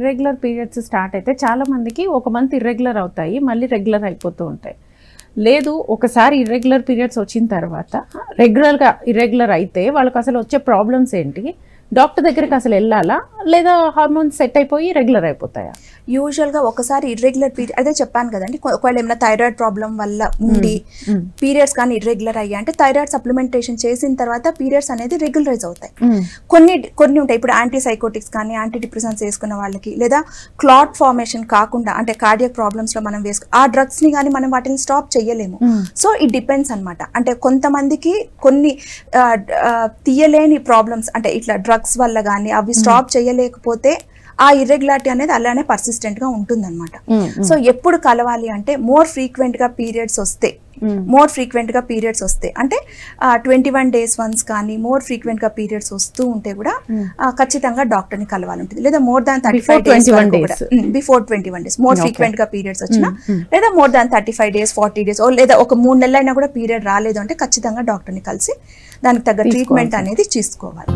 Irregular periods start అయితే చాలా మందికి ఒక మంత్ ఇర్రెగ్యులర్ అవుతాయి, మళ్ళీ రెగ్యులర్ అయిపోతూ ఉంటాయి. లేదు, ఒకసారి ఇర్రెగ్యులర్ పీరియడ్స్ వచ్చిన తర్వాత రెగ్యులర్గా ఇర్రెగ్యులర్ అయితే వాళ్ళకి అసలు వచ్చే ప్రాబ్లమ్స్ ఏంటి, డాక్టర్ దగ్గరికి అసలు వెళ్ళాలా లేదా హార్మోన్స్ సెట్ అయిపోయి రెగ్యులర్ అయిపోతాయా? యూజువల్గా ఒకసారి ఇర్రెగ్యులర్ పీరియడ్ అదే చెప్పాను కదండి, ఒకవేళ ఏమైనా థైరాయిడ్ ప్రాబ్లం వల్ల ఉండి పీరియడ్స్ కానీ ఇర్రెగ్యులర్ అయ్యా అంటే థైరాయిడ్ సప్లిమెంటేషన్ చేసిన తర్వాత పీరియడ్స్ అనేది రెగ్యులరైజ్ అవుతాయి. కొన్ని ఉంటాయి, ఇప్పుడు యాంటీసైకోటిక్స్ కానీ యాంటీ డిప్రెసెంట్స్ వేసుకున్న వాళ్ళకి, లేదా క్లాట్ ఫార్మేషన్ కాకుండా అంటే కార్డియక్ ప్రాబ్లమ్స్లో మనం ఆ డ్రగ్స్ని కానీ మనం వాటిని స్టాప్ చేయలేము. సో ఇట్ డిపెండ్స్ అనమాట. అంటే కొంతమందికి కొన్ని తీయలేని ప్రాబ్లమ్స్ అంటే ఇట్లా డ్రగ్స్ వల్ల కానీ అవి స్టాప్ చేయలేకపోతే ఆ ఇర్రెగ్యులారిటీ అనేది అలానే పర్సిస్టెంట్ గా ఉంటుందన్నమాట. సో ఎప్పుడు కలవాలి అంటే మోర్ ఫ్రీక్వెంట్ గా పీరియడ్స్ వస్తే అంటే 21 days వన్స్ కానీ మోర్ ఫ్రీక్వెంట్ గా పీరియడ్స్ వస్తూ ఉంటే కూడా ఖచ్చితంగా డాక్టర్ ని కలవాలి ఉంటుంది. లేదా more than 35 days before 21 days more frequent గా పీరియడ్స్ వచ్చినా, లేదా మోర్ దాన్ 35 days 40 days లేదా ఒక 3 నెలలైనా కూడా పీరియడ్ రాలేదు అంటే ఖచ్చితంగా డాక్టర్ ని కలిసి దానికి తగ్గ ట్రీట్మెంట్ అనేది తీసుకోవాలి.